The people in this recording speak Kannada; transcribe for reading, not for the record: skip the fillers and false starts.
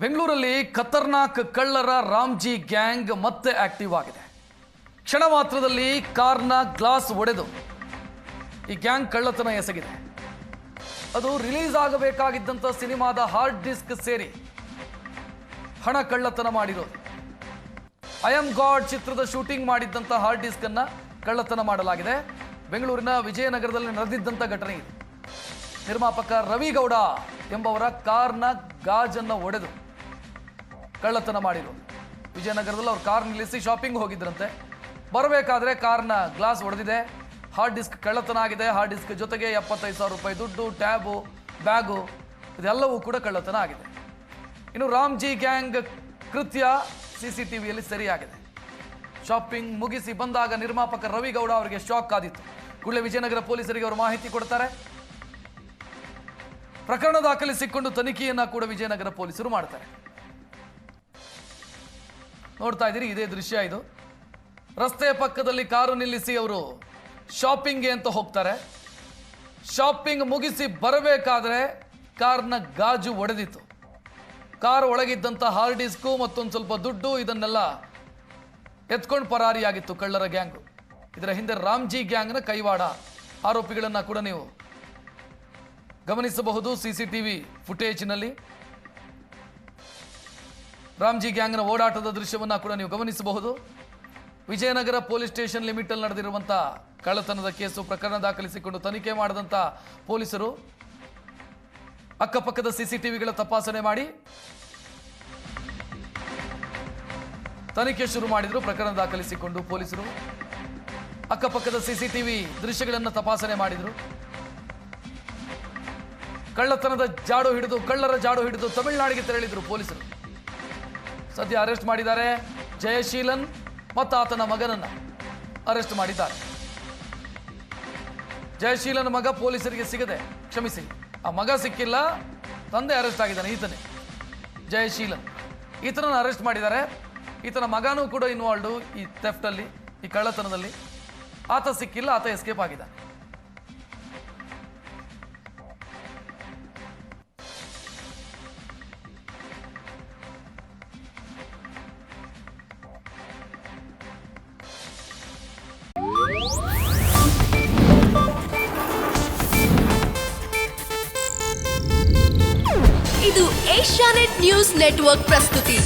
ಬೆಂಗಳೂರಲ್ಲಿ ಖತರ್ನಾಕ್ ಕಳ್ಳರ ರಾಮ್ಜಿ ಗ್ಯಾಂಗ್ ಮತ್ತೆ ಆಕ್ಟಿವ್ ಆಗಿದೆ. ಕ್ಷಣ ಮಾತ್ರದಲ್ಲಿ ಕಾರ್ನ ಗ್ಲಾಸ್ ಒಡೆದು ಈ ಗ್ಯಾಂಗ್ ಕಳ್ಳತನ ಎಸಗಿದೆ. ಅದು ರಿಲೀಸ್ ಆಗಬೇಕಾಗಿದ್ದಂಥ ಸಿನಿಮಾದ ಹಾರ್ಡ್ ಡಿಸ್ಕ್ ಸೇರಿ ಹಣ ಕಳ್ಳತನ ಮಾಡಿರೋದು. ಐ ಆಮ್ ಗಾಡ್ ಚಿತ್ರದ ಶೂಟಿಂಗ್ ಮಾಡಿದ್ದಂಥ ಹಾರ್ಡ್ ಡಿಸ್ಕ್ ಅನ್ನ ಕಳ್ಳತನ ಮಾಡಲಾಗಿದೆ. ಬೆಂಗಳೂರಿನ ವಿಜಯನಗರದಲ್ಲಿ ನಡೆದಿದ್ದಂಥ ಘಟನೆ ಇದು. ನಿರ್ಮಾಪಕ ರವಿಗೌಡ ಎಂಬವರ ಕಾರ್ನ ಗಾಜನ್ನು ಒಡೆದು ಕಳ್ಳತನ ಮಾಡಿರೋದು. ವಿಜಯನಗರದಲ್ಲಿ ಅವ್ರು ಕಾರ್ ನಿಲ್ಲಿಸಿ ಶಾಪಿಂಗ್ ಹೋಗಿದ್ರಂತೆ. ಬರಬೇಕಾದ್ರೆ ಕಾರ್ನ ಗ್ಲಾಸ್ ಒಡೆದಿದೆ. ಹಾರ್ಡ್ ಡಿಸ್ಕ್ ಕಳ್ಳತನ ಆಗಿದೆ. ಹಾರ್ಡ್ ಡಿಸ್ಕ್ ಜೊತೆಗೆ 75,000 ರೂಪಾಯಿ ದುಡ್ಡು, ಟ್ಯಾಬು, ಬ್ಯಾಗು ಇದೆಲ್ಲವೂ ಕೂಡ ಕಳ್ಳತನ ಆಗಿದೆ. ಇನ್ನು ರಾಮ್ಜಿ ಗ್ಯಾಂಗ್ ಕೃತ್ಯ CCTVಯಲ್ಲಿ ಸೆರೆಯಾಗಿದೆ. ಶಾಪಿಂಗ್ ಮುಗಿಸಿ ಬಂದಾಗ ನಿರ್ಮಾಪಕ ರವಿಗೌಡ ಅವರಿಗೆ ಶಾಕ್ ಆದಿತ್ತು. ಕೂಡಲೇ ವಿಜಯನಗರ ಪೊಲೀಸರಿಗೆ ಅವರು ಮಾಹಿತಿ ಕೊಡ್ತಾರೆ. ಪ್ರಕರಣ ದಾಖಲಿಸಿಕೊಂಡು ತನಿಖೆಯನ್ನ ಕೂಡ ವಿಜಯನಗರ ಪೊಲೀಸರು ಮಾಡ್ತಾರೆ. ನೋಡ್ತಾ ಇದ್ದೀರಿ, ಇದೇ ದೃಶ್ಯ ಇದು. ರಸ್ತೆಯ ಪಕ್ಕದಲ್ಲಿ ಕಾರು ನಿಲ್ಲಿಸಿ ಅವರು ಶಾಪಿಂಗ್ಗೆ ಅಂತ ಹೋಗ್ತಾರೆ. ಶಾಪಿಂಗ್ ಮುಗಿಸಿ ಬರಬೇಕಾದ್ರೆ ಕಾರ್ನ ಗಾಜು ಒಡೆದಿತ್ತು. ಕಾರ್ ಒಳಗಿದ್ದಂಥ ಹಾರ್ಡ್ ಡಿಸ್ಕು ಮತ್ತೊಂದು ಸ್ವಲ್ಪ ದುಡ್ಡು ಇದನ್ನೆಲ್ಲ ಎತ್ಕೊಂಡು ಪರಾರಿಯಾಗಿತ್ತು ಕಳ್ಳರ ಗ್ಯಾಂಗು. ಇದರ ಹಿಂದೆ ರಾಮ್ಜಿ ಗ್ಯಾಂಗ್ನ ಕೈವಾಡ. ಆರೋಪಿಗಳನ್ನ ಕೂಡ ನೀವು ಗಮನಿಸಬಹುದು CCTV ಫುಟೇಜ್ನಲ್ಲಿ. ರಾಮ್ಜಿ ಗ್ಯಾಂಗ್ನ ಓಡಾಟದ ದೃಶ್ಯವನ್ನ ಕೂಡ ನೀವು ಗಮನಿಸಬಹುದು. ವಿಜಯನಗರ ಪೊಲೀಸ್ ಸ್ಟೇಷನ್ ಲಿಮಿಟ್ ಅಲ್ಲಿ ನಡೆದಿರುವಂಥ ಕಳ್ಳತನದ ಕೇಸು. ಪ್ರಕರಣ ದಾಖಲಿಸಿಕೊಂಡು ತನಿಖೆ ಮಾಡಿದಂಥ ಪೊಲೀಸರು ಅಕ್ಕಪಕ್ಕದ CCTVಗಳ ತಪಾಸಣೆ ಮಾಡಿ ತನಿಖೆ ಶುರು ಮಾಡಿದ್ರು. ಪ್ರಕರಣ ದಾಖಲಿಸಿಕೊಂಡು ಪೊಲೀಸರು ಅಕ್ಕಪಕ್ಕದ CCTV ದೃಶ್ಯಗಳನ್ನು ತಪಾಸಣೆ ಮಾಡಿದ್ರು. ಕಳ್ಳತನದ ಕಳ್ಳರ ಜಾಡು ಹಿಡಿದು ತಮಿಳುನಾಡಿಗೆ ತೆರಳಿದ್ರು ಪೊಲೀಸರು. ಸದ್ಯ ಅರೆಸ್ಟ್ ಮಾಡಿದ್ದಾರೆ. ಜಯಶೀಲನ್ ಮತ್ತು ಆತನ ಮಗನನ್ನ ಅರೆಸ್ಟ್ ಮಾಡಿದ್ದಾರೆ. ಜಯಶೀಲನ್ ಮಗ ಪೊಲೀಸರಿಗೆ ಸಿಗದೆ, ಕ್ಷಮಿಸಿ, ಆ ಮಗ ಸಿಕ್ಕಿಲ್ಲ, ತಂದೆ ಅರೆಸ್ಟ್ ಆಗಿದ್ದಾನೆ. ಈತನೇ ಜಯಶೀಲನ್. ಈತನನ್ನು ಅರೆಸ್ಟ್ ಮಾಡಿದ್ದಾರೆ. ಈತನ ಮಗನೂ ಕೂಡ ಇನ್ವಾಲ್ಡು ಈ ಥೆಫ್ಟಲ್ಲಿ, ಈ ಕಳ್ಳತನದಲ್ಲಿ. ಆತ ಸಿಕ್ಕಿಲ್ಲ, ಆತ ಎಸ್ಕೇಪ್ ಆಗಿದ್ದಾನೆ. ಇದು ಏಷ್ಯಾನೆಟ್ ನ್ಯೂಸ್ ನೆಟ್ವರ್ಕ್ ಪ್ರಸ್ತುತಿ.